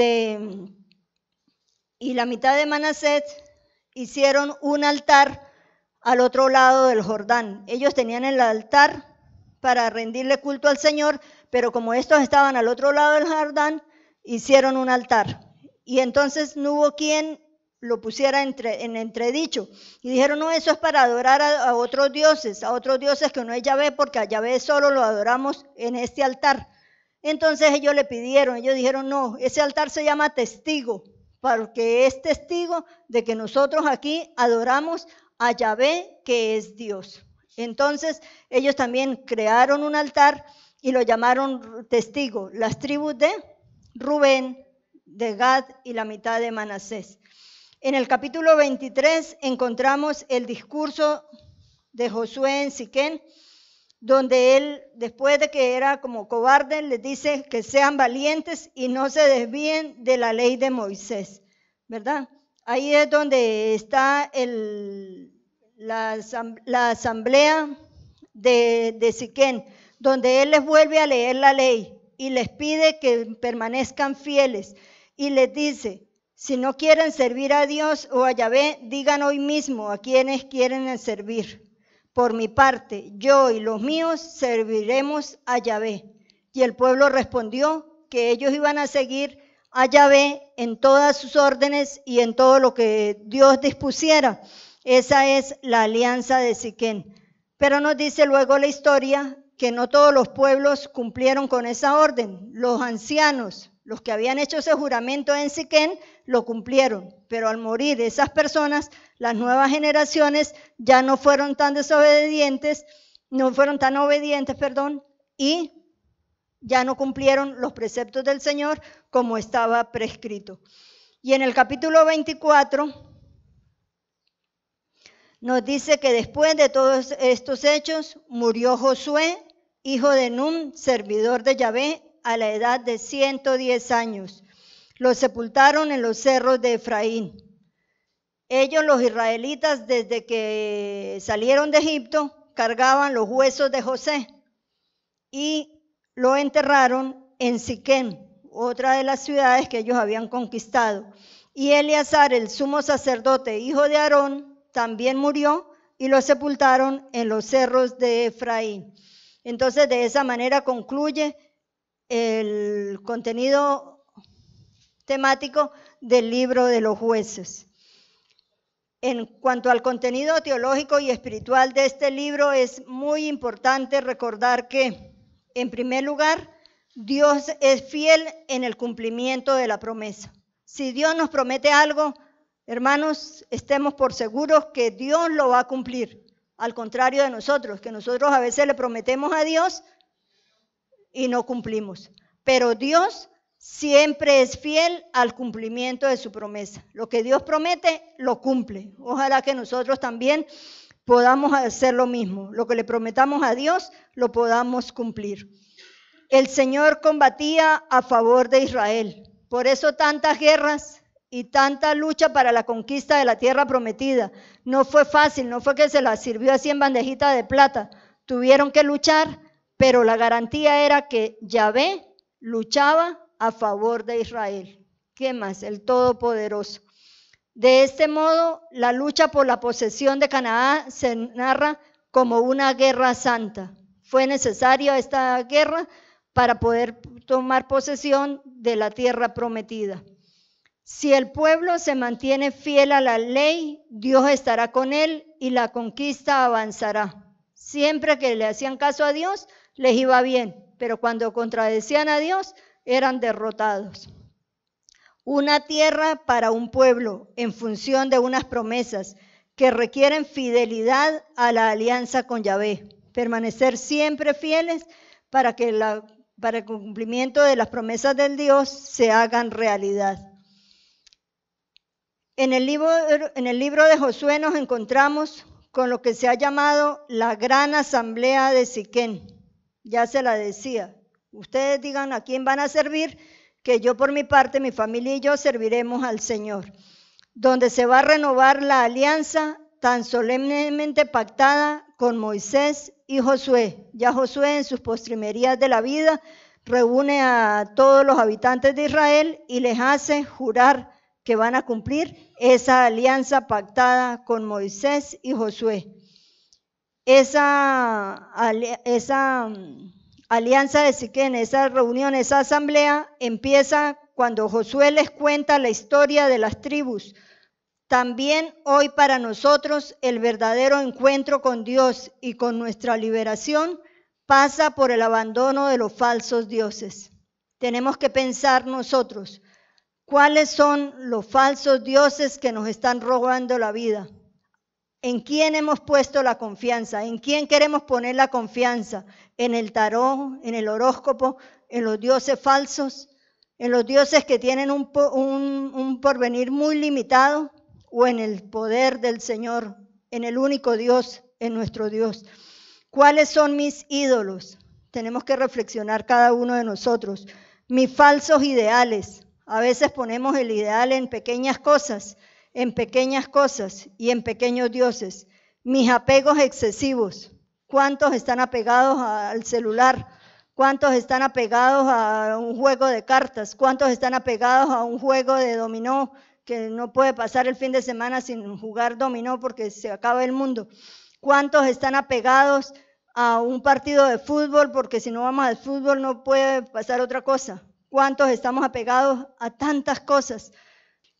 la mitad de Manasés hicieron un altar al otro lado del Jordán. Ellos tenían el altar para rendirle culto al Señor, pero como estos estaban al otro lado del Jordán, hicieron un altar. Y entonces no hubo quien lo pusiera en entredicho. Y dijeron, no, eso es para adorar a otros dioses que no es Yahvé, porque a Yahvé solo lo adoramos en este altar. Entonces ellos le pidieron, ellos dijeron, no, ese altar se llama testigo, porque es testigo de que nosotros aquí adoramos a Yahvé, que es Dios. Entonces ellos también crearon un altar y lo llamaron testigo, las tribus de Rubén, de Gad y la mitad de Manasés. En el capítulo 23 encontramos el discurso de Josué en Siquén, donde él, después de que era como cobarde, les dice que sean valientes y no se desvíen de la ley de Moisés, ¿verdad? Ahí es donde está la asamblea de Siquén, donde él les vuelve a leer la ley y les pide que permanezcan fieles y les dice, si no quieren servir a Dios o a Yahvé, digan hoy mismo a quienes quieren servir. Por mi parte, yo y los míos serviremos a Yahvé. Y el pueblo respondió que ellos iban a seguir a Yahvé en todas sus órdenes y en todo lo que Dios dispusiera. Esa es la alianza de Siquén. Pero nos dice luego la historia que no todos los pueblos cumplieron con esa orden. Los ancianos, los que habían hecho ese juramento en Siquén, lo cumplieron, pero al morir esas personas, las nuevas generaciones ya no fueron tan obedientes, y ya no cumplieron los preceptos del Señor como estaba prescrito. Y en el capítulo 24 nos dice que después de todos estos hechos, murió Josué, hijo de Nun, servidor de Yahvé, a la edad de 110 años. Lo sepultaron en los cerros de Efraín. Ellos, los israelitas, desde que salieron de Egipto, cargaban los huesos de José y lo enterraron en Siquén, otra de las ciudades que ellos habían conquistado. Y Eleazar, el sumo sacerdote, hijo de Aarón, también murió y lo sepultaron en los cerros de Efraín. Entonces, de esa manera concluye el contenido temático del libro de los jueces. En cuanto al contenido teológico y espiritual de este libro, es muy importante recordar que, en primer lugar, Dios es fiel en el cumplimiento de la promesa. Si Dios nos promete algo, hermanos, estemos por seguros que Dios lo va a cumplir. Al contrario de nosotros, que nosotros a veces le prometemos a Dios y no cumplimos. Pero Dios siempre es fiel al cumplimiento de su promesa. Lo que Dios promete, lo cumple. Ojalá que nosotros también podamos hacer lo mismo. Lo que le prometamos a Dios, lo podamos cumplir. El Señor combatía a favor de Israel. Por eso tantas guerras y tanta lucha para la conquista de la tierra prometida. No fue fácil, no fue que se la sirvió así en bandejita de plata. Tuvieron que luchar, pero la garantía era que Yahvé luchaba a favor de Israel. ¿Qué más? El Todopoderoso. De este modo, la lucha por la posesión de Canaán se narra como una guerra santa. Fue necesaria esta guerra para poder tomar posesión de la tierra prometida. Si el pueblo se mantiene fiel a la ley, Dios estará con él y la conquista avanzará. Siempre que le hacían caso a Dios, les iba bien. pero cuando contradecían a Dios eran derrotados. Una tierra para un pueblo en función de unas promesas que requieren fidelidad a la alianza con Yahvé, permanecer siempre fieles para que el cumplimiento de las promesas del Dios se hagan realidad. En el libro de Josué nos encontramos con lo que se ha llamado la gran asamblea de Siquén. Ya se la decía, ustedes digan a quién van a servir, que yo por mi parte, mi familia y yo serviremos al Señor, donde se va a renovar la alianza tan solemnemente pactada con Moisés y Josué. Ya Josué en sus postrimerías de la vida reúne a todos los habitantes de Israel y les hace jurar que van a cumplir esa alianza pactada con Moisés y Josué. Esa alianza de Siquén, esa reunión, esa asamblea empieza cuando Josué les cuenta la historia de las tribus. También hoy para nosotros el verdadero encuentro con Dios y con nuestra liberación pasa por el abandono de los falsos dioses. Tenemos que pensar nosotros, ¿cuáles son los falsos dioses que nos están robando la vida? ¿En quién hemos puesto la confianza? ¿En quién queremos poner la confianza? ¿En el tarot, en el horóscopo, en los dioses falsos, en los dioses que tienen un porvenir muy limitado, o en el poder del Señor, en el único Dios, en nuestro Dios? ¿Cuáles son mis ídolos? Tenemos que reflexionar cada uno de nosotros. Mis falsos ideales. A veces ponemos el ideal en pequeñas cosas y en pequeños dioses. Mis apegos excesivos. ¿Cuántos están apegados al celular? ¿Cuántos están apegados a un juego de cartas? ¿Cuántos están apegados a un juego de dominó que no puede pasar el fin de semana sin jugar dominó porque se acaba el mundo? ¿Cuántos están apegados a un partido de fútbol porque si no vamos al fútbol no puede pasar otra cosa? ¿Cuántos estamos apegados a tantas cosas?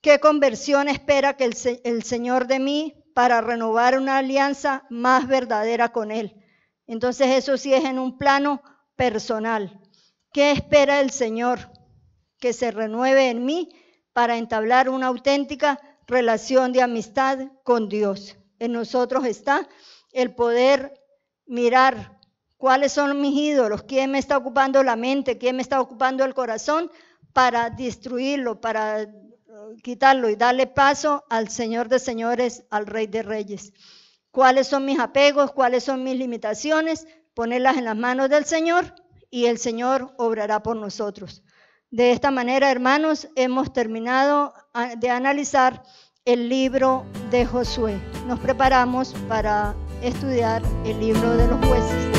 ¿Qué conversión espera que el Señor de mí para renovar una alianza más verdadera con Él? Entonces eso sí es en un plano personal. ¿Qué espera el Señor? Que se renueve en mí para entablar una auténtica relación de amistad con Dios. En nosotros está el poder mirar cuáles son mis ídolos, quién me está ocupando la mente, quién me está ocupando el corazón, para destruirlo, para quitarlo y darle paso al Señor de señores, al Rey de reyes. ¿Cuáles son mis apegos? ¿Cuáles son mis limitaciones? Ponerlas en las manos del Señor y el Señor obrará por nosotros. De esta manera, hermanos, hemos terminado de analizar el libro de Josué. Nos preparamos para estudiar el libro de los jueces.